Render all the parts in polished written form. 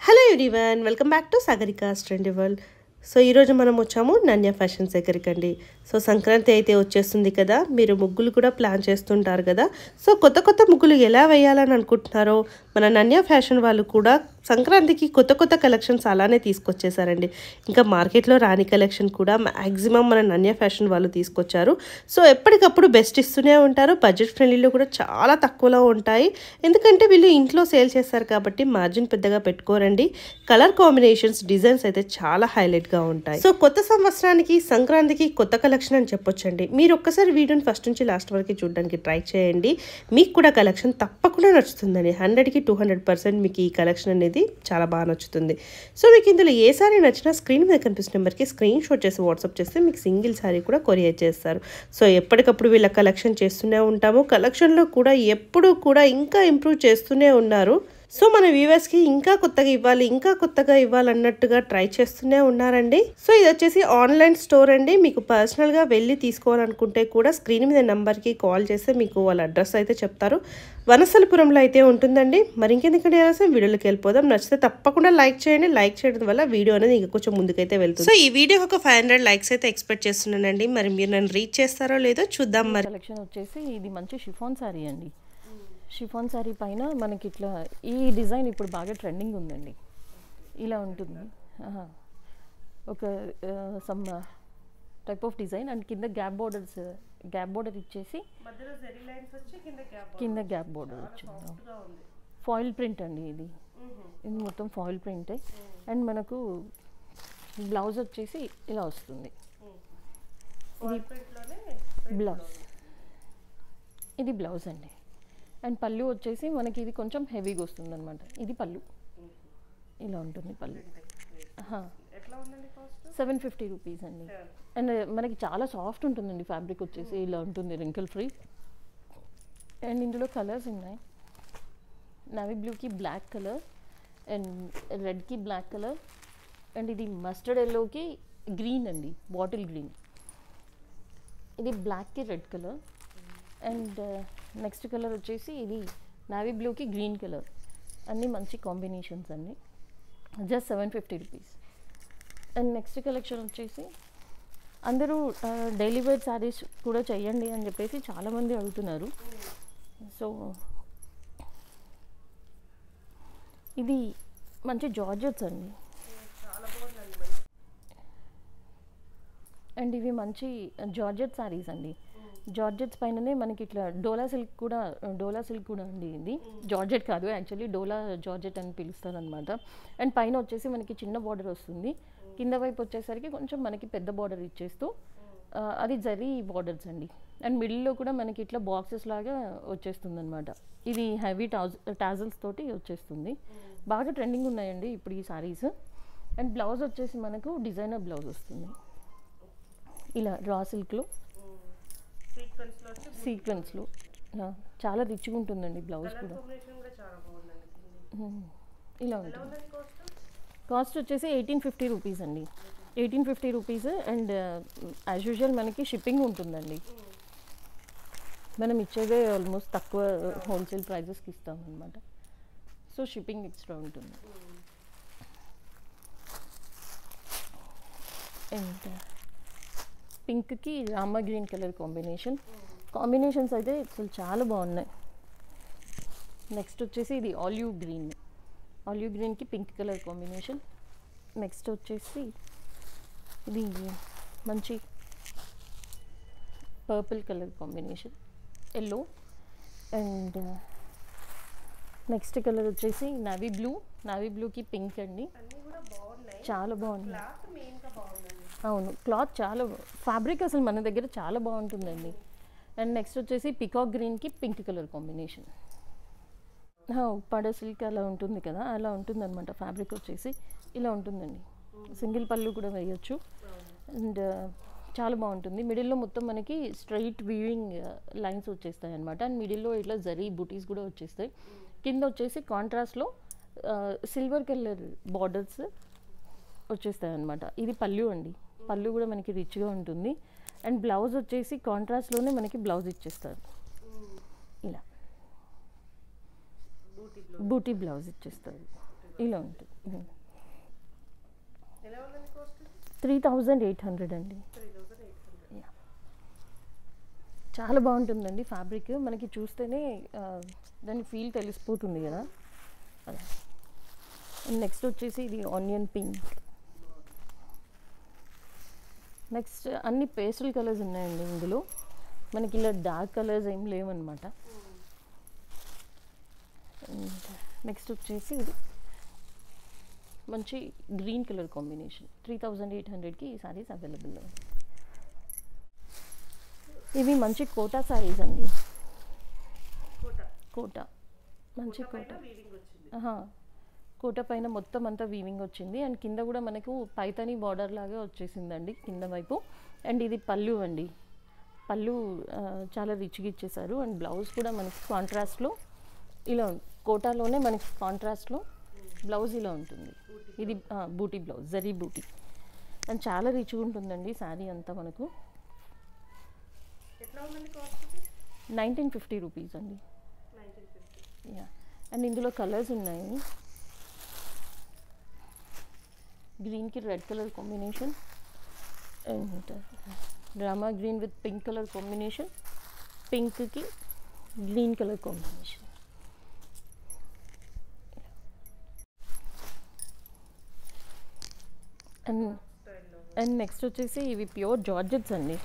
Hello everyone, welcome back to Sagarika's trendy world. So ఈరోజు మనం వచ్చాము నన్య ఫ్యాషన్స్ దగ్గరికండి. సో సంక్రాంతి అయితే వచ్చేస్తుంది కదా, మీరు ముగ్గులు కూడా ప్లాన్ చేస్తుంటారు కదా. సో కొత్త కొత్త ముగ్గులు ఎలా వేయాలని అనుకుంటున్నారో మన నన్య ఫ్యాషన్ వాళ్ళు కూడా సంక్రాంతికి కొత్త కొత్త కలెక్షన్స్ అలానే తీసుకొచ్చేసారండి. ఇంకా మార్కెట్లో రాని కలెక్షన్ కూడా మ్యాక్సిమం మన నన్య ఫ్యాషన్ వాళ్ళు తీసుకొచ్చారు. సో ఎప్పటికప్పుడు బెస్ట్ ఇస్తూనే ఉంటారు. బడ్జెట్ ఫ్రెండ్లీలో కూడా చాలా తక్కువలో ఉంటాయి. ఎందుకంటే వీళ్ళు ఇంట్లో సేల్ చేస్తారు కాబట్టి మార్జిన్ పెద్దగా పెట్టుకోరండి. కలర్ కాంబినేషన్స్, డిజైన్స్ అయితే చాలా హైలైట్గా ఉంటాయి. సో కొత్త సంవత్సరానికి సంక్రాంతికి కొత్త కలెక్షన్ అని చెప్పొచ్చండి. మీరు ఒక్కసారి వీడియోని ఫస్ట్ నుంచి లాస్ట్ వరకు చూడడానికి ట్రై చేయండి. మీకు కూడా కలెక్షన్ తప్పకుండా నచ్చుతుందండి. 100కి 200% మీకు ఈ కలెక్షన్ అనేది చాలా బాగా నచ్చుతుంది. సో మీకు ఇందులో ఏ సారీ నచ్చినా స్క్రీన్ మీద కనిపిస్తున్న నెంబర్కి స్క్రీన్ షాట్ చేసి వాట్సాప్ చేస్తే మీకు సింగిల్ సారీ కూడా కొరియర్ చేస్తారు. సో ఎప్పటికప్పుడు వీళ్ళ కలెక్షన్ చేస్తూనే ఉంటాము. కలెక్షన్లో కూడా ఎప్పుడూ కూడా ఇంకా ఇంప్రూవ్ చేస్తూనే ఉన్నారు. సో మన వ్యూవర్స్కి ఇంకా కొత్తగా ఇవ్వాలన్నట్టుగా ట్రై చేస్తూనే ఉన్నారండి. సో ఇది వచ్చేసి ఆన్లైన్ స్టోర్ అండి. మీకు పర్సనల్గా వెళ్ళి తీసుకోవాలనుకుంటే కూడా స్క్రీన్ మీద నెంబర్కి కాల్ చేస్తే మీకు వాళ్ళ అడ్రస్ అయితే చెప్తారు. వనస్థలపురంలో అయితే ఉంటుందండి. మరి ఇంకెందుకంటే వీడియోలోకి వెళ్ళిపోదాం. నచ్చితే తప్పకుండా లైక్ చేయండి. లైక్ చేయడం వల్ల వీడియో అనేది ఇంకా కొంచెం ముందుకైతే వెళ్తుంది. సో ఈ వీడియోకి ఒక 500 లైక్స్ అయితే ఎక్స్పెక్ట్ చేస్తున్నానండి. మరి మీరు నన్ను రీచ్ చేస్తారో లేదో చూద్దాం. మరి కలెక్షన్ వచ్చేసి ఇది మంచి షిఫాన్ శారీ అండి. షిఫాన్ శారీ పైన మనకి ఇట్లా ఈ డిజైన్ ఇప్పుడు బాగా ట్రెండింగ్ ఉందండి. ఇలా ఉంటుంది ఒక some type of design and కింద గ్యాప్ బోర్డర్ ఇచ్చేసి కింద గ్యాప్ బోర్డర్ వచ్చింది. ఫాయిల్ ప్రింట్ అండి ఇది మొత్తం ఫాయిల్ ప్రింటే. అండ్ మనకు బ్లౌజ్ వచ్చేసి ఇలా వస్తుంది. ఇది బ్లౌజ్ అండి. అండ్ పళ్ళు వచ్చేసి మనకి ఇది కొంచెం హెవీగా వస్తుంది అనమాట. ఇది పళ్ళు ఇలా ఉంటుంది. పళ్ళు 750 రూపీస్ అండి. అండ్ మనకి చాలా సాఫ్ట్ ఉంటుందండి. ఫ్యాబ్రిక్ వచ్చేసి ఇలా ఉంటుంది, రింకిల్ ఫ్రీ. అండ్ ఇందులో కలర్స్ ఉన్నాయి. నావీ బ్లూకి బ్లాక్ కలర్ అండ్ రెడ్కి బ్లాక్ కలర్ అండ్ ఇది మస్టర్డ్ ఎల్లోకి గ్రీన్ అండి, బాటిల్ గ్రీన్. ఇది బ్లాక్కి red colour and next colour వచ్చేసి ఇది నావీ బ్లూకి గ్రీన్ కలర్. అన్నీ మంచి కాంబినేషన్స్ అన్నీ. Just 750 rupees. And next collection వచ్చేసి అందరూ డైలీ వేర్ శారీస్ కూడా చేయండి అని చెప్పేసి చాలామంది అడుగుతున్నారు. సో ఇది మంచి జార్జెట్స్ అండి. అండ్ ఇవి మంచి జార్జెట్ శారీస్ అండి. జార్జెట్స్ పైననే మనకి ఇట్లా డోలా సిల్క్ కూడా అండి. ఇది జార్జెట్ కాదు, యాక్చువల్లీ డోలా జార్జెట్ అని పిలుస్తారు అనమాట. అండ్ పైన వచ్చేసి మనకి చిన్న బార్డర్ వస్తుంది. కింద వైపు వచ్చేసరికి కొంచెం మనకి పెద్ద బార్డర్ ఇచ్చేస్తూ అది జరీ బార్డర్స్ అండి. అండ్ మిడిల్లో కూడా మనకి ఇట్లా బాక్సెస్ లాగా వచ్చేస్తుంది అనమాట. ఇది హెవీ టాజల్స్ తోటి వచ్చేస్తుంది. బాగా ట్రెండింగ్ ఉన్నాయండి ఇప్పుడు ఈ శారీస్. అండ్ బ్లౌజ్ వచ్చేసి మనకు డిజైనర్ బ్లౌజ్ వస్తుంది. ఇలా రా సిల్క్లో సీక్వెన్స్లో చాలా రిచ్గా ఉంటుందండి. బ్లౌజ్ కూడా ఇలా ఉంటుంది. కాస్ట్ వచ్చేసి 1850 రూపీస్ అండి. 1850 రూపీస్. అండ్ యాజ్ యూజువల్ మనకి షిప్పింగ్ ఉంటుందండి. మనం ఇచ్చేదే ఆల్మోస్ట్ తక్కువ హోల్సేల్ ప్రైజెస్కి ఇస్తాం అనమాట. సో షిప్పింగ్ ఎక్స్ట్రా ఉంటుంది. అండ్ పింక్కి రామా గ్రీన్ కలర్ కాంబినేషన్స్ అయితే అసలు చాలా బాగున్నాయి. నెక్స్ట్ వచ్చేసి ఇది ఆలివ్ గ్రీన్కి పింక్ కలర్ కాంబినేషన్. నెక్స్ట్ వచ్చేసి ఇది మంచి purple colour combination, yellow. And next colour వచ్చేసి నావీ బ్లూకి పింక్ అండి. చాలా బాగుంది. అవును, క్లాత్ చాలా ఫ్యాబ్రిక్ అసలు మన దగ్గర చాలా బాగుంటుందండి. అండ్ నెక్స్ట్ వచ్చేసి పికాక్ గ్రీన్కి pink colour combination. Uppada silk అలా ఉంటుంది కదా, అలా ఉంటుంది అనమాట. ఫ్యాబ్రిక్ వచ్చేసి ఇలా ఉంటుందండి. సింగిల్ పళ్ళు కూడా వేయచ్చు. అండ్ చాలా బాగుంటుంది. మిడిల్లో మొత్తం మనకి స్ట్రైట్ వీవింగ్ లైన్స్ వచ్చేస్తాయి అనమాట. అండ్ మిడిల్లో ఇట్లా జరీ బూటీస్ కూడా వచ్చేస్తాయి. కింద వచ్చేసి కాంట్రాస్ట్లో సిల్వర్ కలర్ బార్డర్స్ వచ్చేస్తాయి అనమాట. ఇది పళ్ళు అండి. పళ్ళు కూడా మనకి రిచ్గా ఉంటుంది. అండ్ బ్లౌజ్ వచ్చేసి కాంట్రాస్ట్లోనే మనకి బ్లౌజ్ ఇచ్చేస్తారు. ఇలా బూటీ బ్లౌజ్ ఇచ్చేస్తారు. ఇలా ఉంటుంది. ఎలా ఉందండి కాస్ట్? 3800 అండి. 3800. Yeah. చాలా బాగుంటుందండి ఫ్యాబ్రిక్, మనకి చూస్తేనే దాని ఫీల్ తెలిసిపోతుంది కదా. అలా నెక్స్ట్ వచ్చేసి ఇది ఆనియన్ పింక్. నెక్స్ట్ అన్ని పేస్టల్ కలర్స్ ఉన్నాయండి ఇందులో, మనకి ఇలా డార్క్ కలర్స్ ఏం లేవన్నమాట. నెక్స్ట్ వచ్చేసి ఇది మంచి గ్రీన్ కలర్ కాంబినేషన్. 3800కి ఈ సారీస్ అవైలబుల్. ఇవి మంచి కోటా సారీస్ అండి. కోటా మంచి కోటా, కోట పైన మొత్తం అంతా వీవింగ్ వచ్చింది అండ్ కింద కూడా మనకు పైతాని బార్డర్ లాగా వచ్చేసిందండి కింద వైపు. అండ్ ఇది పళ్ళు అండి, పళ్ళు చాలా రిచ్గా ఇచ్చేసారు. అండ్ బ్లౌజ్ కూడా మనకి కాంట్రాస్ట్లో ఇలా కోటాలోనే మనకి కాంట్రాస్ట్లో బ్లౌజ్ ఇలా ఉంటుంది. ఇది బూటీ బ్లౌజ్, జరీ బూటీ. అండ్ చాలా రిచ్గా ఉంటుందండి శారీ అంతా మనకు. 1950 రూపీస్ అండి. యా. అండ్ ఇందులో కలర్స్ ఉన్నాయి. గ్రీన్కి red colour combination and drama green with pink colour combination, పింక్కి green colour combination. And next వచ్చేసి ఇవి ప్యూర్ జార్జెట్స్ అండి.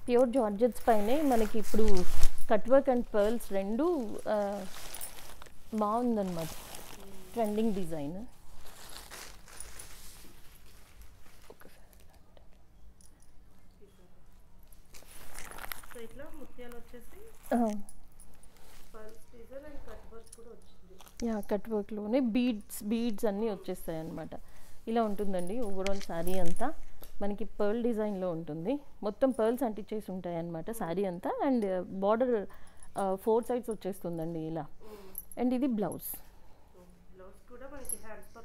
ప్యూర్ జార్జెట్స్ పైనే మనకి ఇప్పుడు కట్ వర్క్ అండ్ పర్ల్స్ రెండు బాగుందన్నమాట, ట్రెండింగ్ డిజైన్. ఇట్లా ముత్యాలు వచ్చేసి pearls design and cut work కూడా వచ్చింది. యా, కట్ వర్క్లోనే బీడ్స్ అన్నీ వచ్చేస్తాయి అన్నమాట. ఇలా ఉంటుందండి ఓవరాల్ శారీ అంతా. మనకి పర్ల్ డిజైన్లో ఉంటుంది, మొత్తం పర్ల్స్ అంటించేసి ఉంటాయి అన్నమాట శారీ అంతా. అండ్ బార్డర్ 4 సైడ్స్ వచ్చేస్తుందండి ఇలా. అండ్ ఇది బ్లౌజ్ కూడా మనకి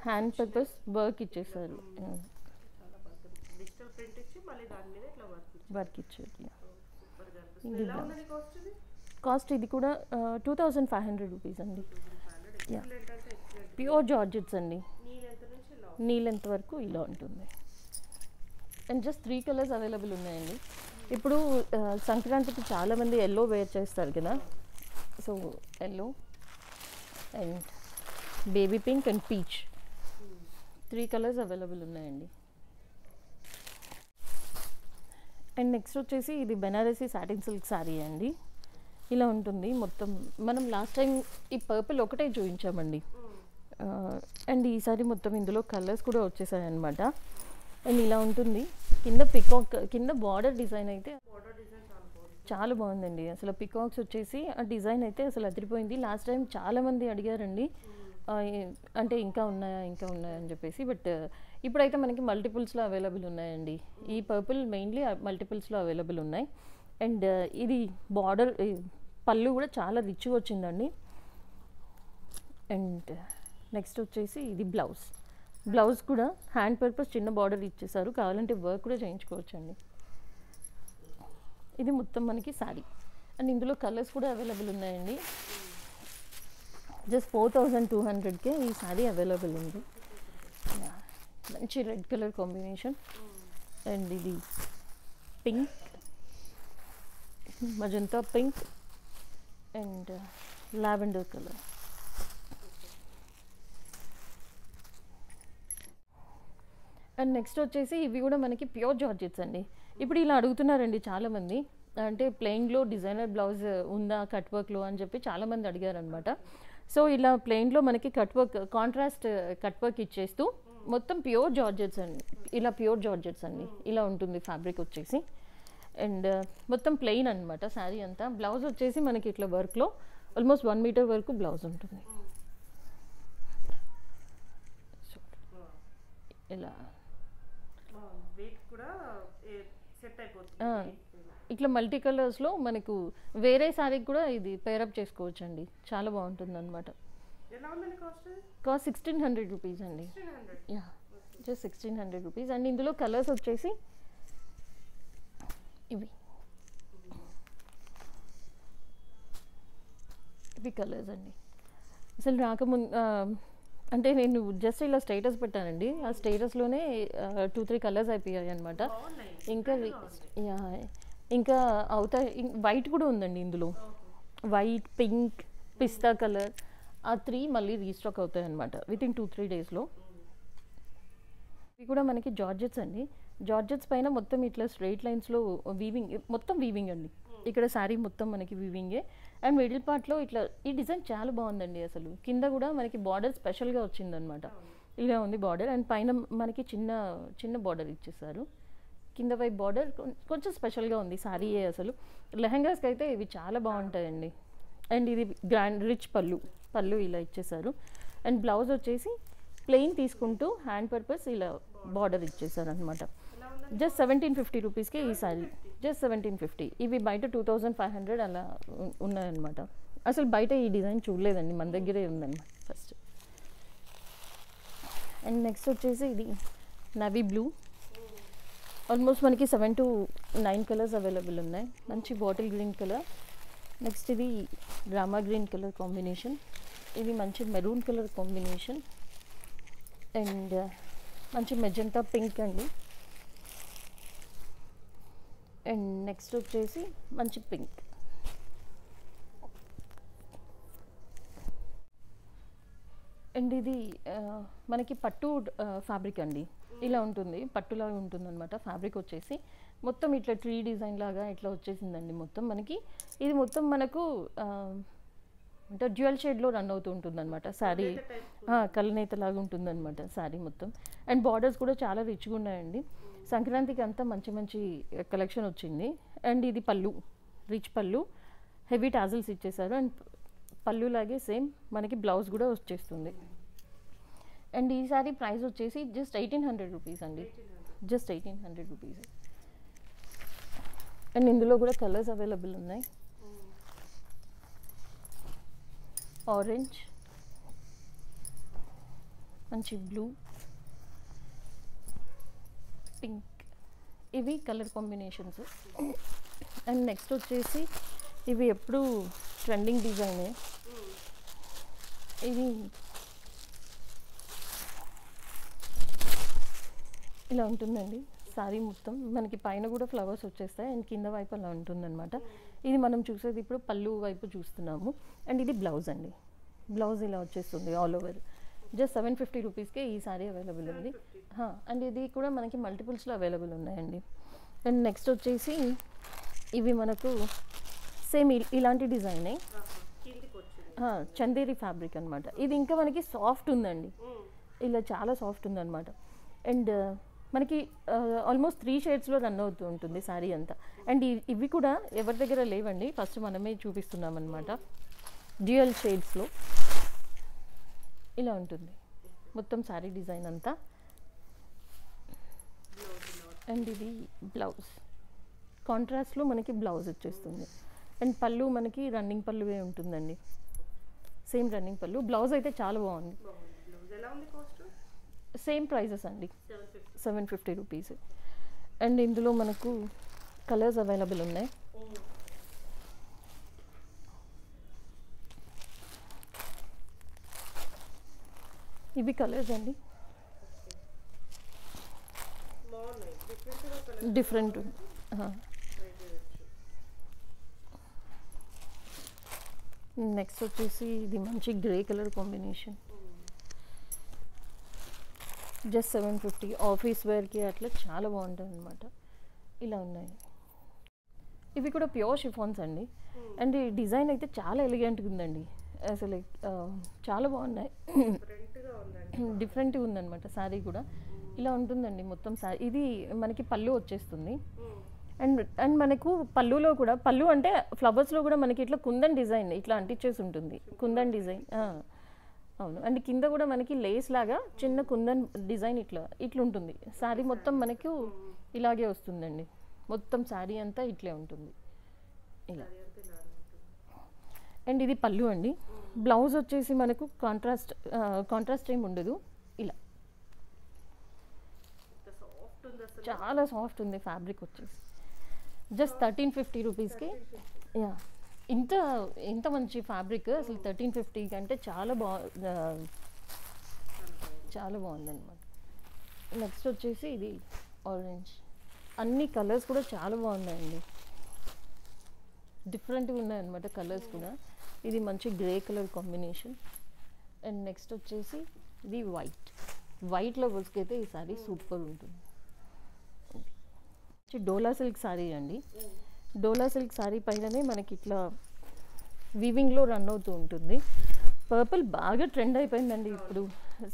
హ్యాండ్ పర్పస్ వర్క్ ఇచ్చేసారు, డిజిటల్ ప్రింట్ ఇచ్చి మళ్ళీ దాని మీద ఇట్లా వర్క్ ఇచ్చారు. ఇది కాస్ట్ ఇది కూడా 2500 రూపీస్ అండి. యా, ప్యూర్ జార్జెట్స్ అండి. నీ లెంత్ వరకు ఇలా ఉంటుంది. అండ్ జస్ట్ 3 కలర్స్ అవైలబుల్ ఉన్నాయండి. ఇప్పుడు సంక్రాంతికి చాలామంది ఎల్లో వేర్ చేస్తారు కదా, so yellow and baby pink and peach 3 colours available ఉన్నాయండి. అండ్ నెక్స్ట్ వచ్చేసి ఇది బెనారసీ సాటిన్ సిల్క్ శారీ అండి. ఇలా ఉంటుంది మొత్తం. మనం లాస్ట్ టైం ఈ పర్పుల్ ఒకటే చూపించామండి. అండ్ ఈసారి మొత్తం ఇందులో కలర్స్ కూడా వచ్చేసాయి అన్నమాట. అండ్ ఇలా ఉంటుంది. కింద పికాక్, కింద బార్డర్ డిజైన్ అయితే చాలా బాగుందండి. అసలు పికాక్స్ వచ్చేసి ఆ డిజైన్ అయితే అసలు అదిరిపోయింది. లాస్ట్ టైం చాలామంది అడిగారండి, అంటే ఇంకా ఉన్నాయా అని చెప్పేసి. బట్ ఇప్పుడైతే మనకి మల్టిపుల్స్లో అవైలబుల్ ఉన్నాయండి. ఈ పర్పుల్ మెయిన్లీ మల్టిపుల్స్లో అవైలబుల్ ఉన్నాయి. అండ్ ఇది బార్డర్ పళ్ళు కూడా చాలా రిచ్గా వచ్చిందండి. అండ్ నెక్స్ట్ వచ్చేసి ఇది బ్లౌజ్ కూడా హ్యాండ్ పర్పస్ చిన్న బార్డర్ ఇచ్చేసారు, కావాలంటే వర్క్ కూడా చేయించుకోవచ్చండి. ఇది మొత్తం మనకి శారీ. అండ్ ఇందులో కలర్స్ కూడా అవైలబుల్ ఉన్నాయండి. జస్ట్ 4200కే ఈ శారీ అవైలబుల్ ఉంది. మంచి రెడ్ కలర్ కాంబినేషన్. అండ్ ఇది pink, magenta pink and lavender colour. And next వచ్చేసి ఇవి కూడా మనకి ప్యూర్ జార్జెట్స్ అండి. ఇప్పుడు ఇలా అడుగుతున్నారండి చాలామంది, అంటే ప్లెయిన్లో డిజైనర్ బ్లౌజ్ ఉందా కట్ వర్క్లో అని చెప్పి చాలామంది అడిగారనమాట. సో ఇలా ప్లెయిన్లో మనకి cut work, contrast cut work ఇచ్చేస్తూ మొత్తం ప్యూర్ జార్జెట్స్ అండి. ఇలా ప్యూర్ జార్జెట్స్ అండి, ఇలా ఉంటుంది ఫ్యాబ్రిక్ వచ్చేసి. అండ్ మొత్తం ప్లెయిన్ అనమాట శారీ అంతా. బ్లౌజ్ వచ్చేసి మనకి ఇట్లా వర్క్లో ఆల్మోస్ట్ 1 మీటర్ వరకు బ్లౌజ్ ఉంటుంది. ఇలా ఇట్లా మల్టీ కలర్స్లో మనకు వేరే శారీకి కూడా ఇది పేరప్ చేసుకోవచ్చు అండి. చాలా బాగుంటుంది అనమాట. కాస్ట్ 1600 రూపీస్ అండి. Yeah, just 1600 rupees. అండ్ ఇందులో కలర్స్ వచ్చేసి ఇవి కలర్స్ అండి. అసలు రాకముందు అంటే నేను జస్ట్ ఇలా స్టేటస్ పెట్టానండి, ఆ స్టేటస్లోనే 2-3 కలర్స్ అయిపోయాయి అనమాట. ఇంకా యా, ఇంకా అవుతాయి. వైట్ కూడా ఉందండి ఇందులో, వైట్, పింక్, పిస్తా కలర్, ఆ 3 మళ్ళీ రీస్టాక్ అవుతాయి అనమాట వితిన్ 2-3 డేస్లో. ఇవి కూడా మనకి జార్జెట్స్ అండి. జార్జెట్స్ పైన మొత్తం ఇట్లా స్ట్రైట్ లైన్స్లో వీవింగ్, మొత్తం వీవింగ్ అండి. ఇక్కడ శారీ మొత్తం మనకి వీవింగే. అండ్ మిడిల్ పార్ట్లో ఇట్లా ఈ డిజైన్ చాలా బాగుందండి. అసలు కింద కూడా మనకి బార్డర్ స్పెషల్గా వచ్చిందనమాట. ఇలా ఉంది బార్డర్. అండ్ పైన మనకి చిన్న చిన్న బార్డర్ ఇచ్చేసారు. కింద వైపు బార్డర్ కొంచెం స్పెషల్గా ఉంది శారీ. అసలు లెహంగాస్కి అయితే ఇవి చాలా బాగుంటాయండి. అండ్ ఇది గ్రాండ్ రిచ్ పళ్ళు ఇలా ఇచ్చేసారు. అండ్ బ్లౌజ్ వచ్చేసి ప్లెయిన్ తీసుకుంటూ హ్యాండ్ పర్పస్ ఇలా బార్డర్ ఇచ్చేసారు అనమాట. జస్ట్ 1750 రూపీస్కి ఈ శారీ, జస్ట్ 1750. ఇవి బయట 2500 అలా ఉన్నాయన్నమాట. అసలు బయట ఈ డిజైన్ చూడలేదండి, మన దగ్గరే ఉందన్నమాట ఫస్ట్. అండ్ నెక్స్ట్ వచ్చేసి ఇది నవీ బ్లూ. ఆల్మోస్ట్ మనకి 7 to 9 కలర్స్ అవైలబుల్ ఉన్నాయి. మంచి బాటిల్ గ్రీన్ కలర్. నెక్స్ట్ ఇది రామా గ్రీన్ కలర్ కాంబినేషన్. ఇది మంచి మెరూన్ కలర్ కాంబినేషన్. అండ్ మంచి మెజెంటా పింక్ అండి. అండ్ నెక్స్ట్ వచ్చేసి మంచి పింక్. అండ్ ఇది మనకి పట్టు ఫ్యాబ్రిక్ అండి. ఇలా ఉంటుంది, పట్టులాగా ఉంటుంది అనమాట. ఫ్యాబ్రిక్ వచ్చేసి మొత్తం ఇట్లా ట్రీ డిజైన్ లాగా ఇట్లా వచ్చేసిందండి మొత్తం మనకి. ఇది మొత్తం మనకు అంటే డ్యూయల్ షేడ్లో రన్ అవుతూ ఉంటుంది అనమాట శారీ. కలనేత లాగా ఉంటుంది అనమాట శారీ మొత్తం. అండ్ బార్డర్స్ కూడా చాలా రిచ్గా ఉన్నాయండి. సంక్రాంతికి అంతా మంచి మంచి కలెక్షన్ వచ్చింది. అండ్ ఇది పళ్ళు, రిచ్ పళ్ళు, హెవీ టాజిల్స్ ఇచ్చేసారు. అండ్ పళ్ళు లాగే సేమ్ మనకి బ్లౌజ్ కూడా వచ్చేస్తుంది. అండ్ ఈ సారీ ప్రైస్ వచ్చేసి జస్ట్ 1800 రూపీస్ అండి, జస్ట్ 1800 రూపీస్. అండ్ ఇందులో కూడా కలర్స్ అవైలబుల్ ఉన్నాయి. ఆరెంజ్, మంచి బ్లూ, పింక్, ఇవి కలర్ కాంబినేషన్స్. అండ్ నెక్స్ట్ వచ్చేసి ఇవి ఎప్పుడు ట్రెండింగ్ డిజైనే. ఇది ఇలా ఉంటుందండి శారీ మొత్తం. మనకి పైన కూడా ఫ్లవర్స్ వచ్చేస్తాయి అండ్ కింద వైపు అలా ఉంటుందన్నమాట. ఇది మనం చూసేది ఇప్పుడు పళ్ళు వైపు చూస్తున్నాము. అండ్ ఇది బ్లౌజ్ అండి. బ్లౌజ్ ఇలా వచ్చేస్తుంది ఆల్ ఓవర్. జస్ట్ 750 రూపీస్కే ఈ శారీ అవైలబుల్ ఉంది. అండ్ ఇది కూడా మనకి మల్టిపుల్స్లో అవైలబుల్ ఉన్నాయండి. అండ్ నెక్స్ట్ వచ్చేసి ఇవి మనకు సేమ్ ఇలాంటి డిజైనే, చందేరి ఫ్యాబ్రిక్ అనమాట. ఇది ఇంకా మనకి సాఫ్ట్ ఉందండి, ఇలా చాలా సాఫ్ట్ ఉందన్నమాట. అండ్ మనకి ఆల్మోస్ట్ 3 షేడ్స్లో రన్ అవుతూ ఉంటుంది శారీ అంతా. అండ్ ఇవి కూడా ఎవరి దగ్గర లేవండి, ఫస్ట్ మనమే చూపిస్తున్నాం అనమాట. డ్యూయల్ షేడ్స్లో ఇలా ఉంటుంది మొత్తం శారీ డిజైన్ అంతా. అండ్ ఇది బ్లౌజ్ కాంట్రాస్ట్లో మనకి బ్లౌజ్ వచ్చేస్తుంది. అండ్ పళ్ళు మనకి రన్నింగ్ పళ్ళువే ఉంటుందండి, సేమ్ రన్నింగ్ పళ్ళు. బ్లౌజ్ అయితే చాలా బాగుంది. సేమ్ ప్రైజెస్ అండి, 750 రూపీస్. అండ్ ఇందులో మనకు కలర్స్ అవైలబుల్ ఉన్నాయి. ఇవి కలర్స్ అండి, డిఫరెంట్. నెక్స్ట్ వచ్చేసి ఇది మంచి grey colour combination. Just 750. Office వేర్కి అట్లా చాలా బాగుంటుంది అనమాట. ఇలా ఉన్నాయి. ఇవి కూడా ప్యూర్ షిఫాన్స్ అండి. అండ్ ఈ డిజైన్ అయితే చాలా ఎలిగెంట్గా ఉందండి. అసలు చాలా బాగున్నాయి, డిఫరెంట్గా ఉందన్నమాట. శారీ కూడా ఇలా ఉంటుందండి మొత్తం శారీ. ఇది మనకి పళ్ళు వచ్చేస్తుంది. అండ్ మనకు పళ్ళులో కూడా, పళ్ళు అంటే ఫ్లవర్స్లో కూడా మనకి ఇట్లా కుందన్ డిజైన్ ఇట్లా అంటించేసి ఉంటుంది, కుందన్ డిజైన్. అవును. అండ్ కింద కూడా మనకి లేస్ లాగా చిన్న కుందన్ డిజైన్ ఇట్లా ఉంటుంది. శారీ మొత్తం మనకు ఇలాగే వస్తుందండి, మొత్తం శారీ అంతా ఇట్లే ఉంటుంది ఇలా. అండ్ ఇది పళ్ళు అండి. బ్లౌజ్ వచ్చేసి మనకు కాంట్రాస్ట్ ఏమి ఉండదు, ఇలా చాలా సాఫ్ట్ ఉంది ఫ్యాబ్రిక్ వచ్చేసి. జస్ట్ 1350 రూపీస్కి. యా, ఇంత మంచి ఫ్యాబ్రిక్ అసలు 1350 కంటే చాలా చాలా బాగుందన్నమాట. నెక్స్ట్ వచ్చేసి ఇది ఆరెంజ్. అన్ని కలర్స్ కూడా చాలా బాగున్నాయండి, డిఫరెంట్గా ఉన్నాయన్నమాట కలర్స్ కూడా. ఇది మంచి grey colour combination. And next వచ్చేసి ఇది వైట్లో అయితే ఈ సారీ సూపర్ ఉంటుంది. డోలా సిల్క్ సారీ అండి. డోలా సిల్క్ సారీ పైననే మనకి ఇట్లా వీవింగ్లో రన్ అవుతూ ఉంటుంది. పర్పుల్ బాగా ట్రెండ్ అయిపోయిందండి ఇప్పుడు.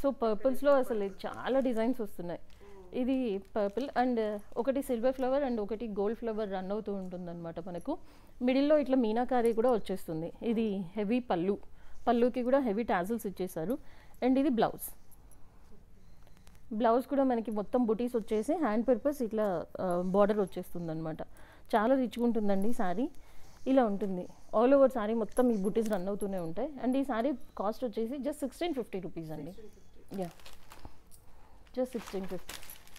సో పర్పుల్స్లో అసలు చాలా డిజైన్స్ వస్తున్నాయి. ఇది పర్పుల్ అండ్ ఒకటి సిల్వర్ ఫ్లవర్ అండ్ ఒకటి గోల్డ్ ఫ్లవర్ రన్ అవుతూ ఉంటుంది అనమాట. మనకు మిడిల్లో ఇట్లా మీనాకారీ కూడా వచ్చేస్తుంది. ఇది హెవీ పళ్ళుకి కూడా హెవీ టాజిల్స్ ఇచ్చేసారు. అండ్ ఇది బ్లౌజ్ కూడా మనకి మొత్తం బుటీస్ వచ్చేసి హ్యాండ్ పర్పస్ ఇట్లా బార్డర్ వచ్చేస్తుంది అనమాట. చాలా రిచ్గా ఉంటుందండి సారీ. ఇలా ఉంటుంది ఆల్ ఓవర్ సారీ మొత్తం ఈ బుటీస్ రన్ అవుతూనే ఉంటాయి. అండ్ ఈ సారీ కాస్ట్ వచ్చేసి జస్ట్ 1650 రూపీస్ అండి. Yeah, just 1650.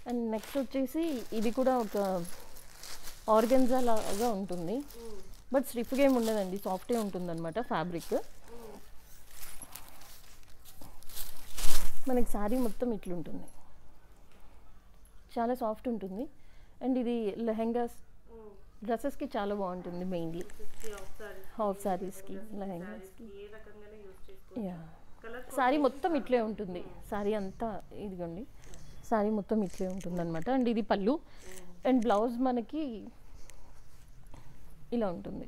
అండ్ నెక్స్ట్ వచ్చేసి ఇది కూడా ఒక ఆర్గెన్జా లాగా ఉంటుంది, బట్ స్ట్రిప్గా ఏమి ఉండదండి, సాఫ్ట్గా ఉంటుంది అనమాట ఫ్యాబ్రిక్. మనకి శారీ మొత్తం ఇట్లుంటుంది, చాలా సాఫ్ట్ ఉంటుంది. అండ్ ఇది లెహెంగాస్ డ్రెస్సెస్కి చాలా బాగుంటుంది, మెయిన్లీ హాఫ్ శారీస్కి లెహెంగాస్కి. యా, శారీ మొత్తం ఇట్లే ఉంటుంది. శారీ అంతా ఇదిగోండి, శారీ మొత్తం ఇట్లే ఉంటుంది అనమాట. అండ్ ఇది పళ్ళు. అండ్ బ్లౌజ్ మనకి ఇలా ఉంటుంది.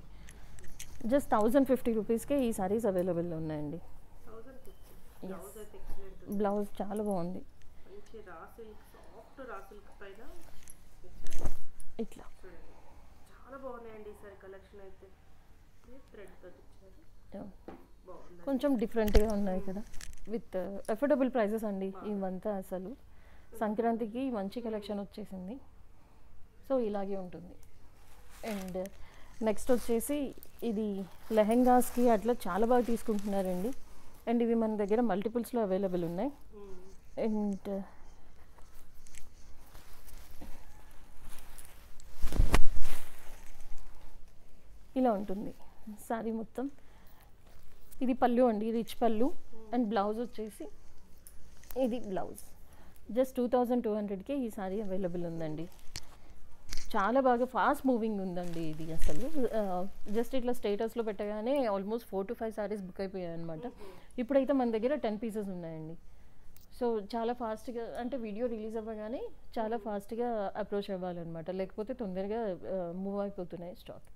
జస్ట్ 1050 రూపీస్కే ఈ సారీస్ అవైలబుల్లో ఉన్నాయండి. బ్లౌజ్ చాలా బాగుంది, ఇట్లా చాలా బాగున్నాయండి ఈసారి కలెక్షన్ అయితే. కొంచెం డిఫరెంట్గా ఉన్నాయి కదా, విత్ అఫోర్డబుల్ ప్రైజెస్ అండి. ఇవంతా అసలు సంక్రాంతికి మంచి కలెక్షన్ వచ్చేసింది. సో ఇలాగే ఉంటుంది. అండ్ నెక్స్ట్ వచ్చేసి ఇది లెహెంగాస్కి అట్లా చాలా బాగా తీసుకుంటున్నారండి. అండ్ ఇవి మన దగ్గర మల్టిపుల్స్లో అవైలబుల్ ఉన్నాయి. అండ్ ఇలా ఉంటుంది సారీ మొత్తం. ఇది పళ్ళు అండి, రిచ్ పళ్ళు. అండ్ బ్లౌజ్ వచ్చేసి ఇది బ్లౌజ్. జస్ట్ 2200కే ఈ సారీ అవైలబుల్ ఉందండి. చాలా బాగా ఫాస్ట్ మూవింగ్ ఉందండి ఇది. అసలు జస్ట్ ఇట్లా స్టేటస్లో పెట్టగానే ఆల్మోస్ట్ 4 to 5 సారీస్ బుక్ అయిపోయాయి అనమాట. ఇప్పుడైతే మన దగ్గర 10 పీసెస్ ఉన్నాయండి. సో చాలా ఫాస్ట్గా, అంటే వీడియో రిలీజ్ అవ్వగానే చాలా ఫాస్ట్గా అప్రోచ్ అవ్వాలన్నమాట, లేకపోతే తొందరగా మూవ్ అయిపోతున్నాయి స్టాక్.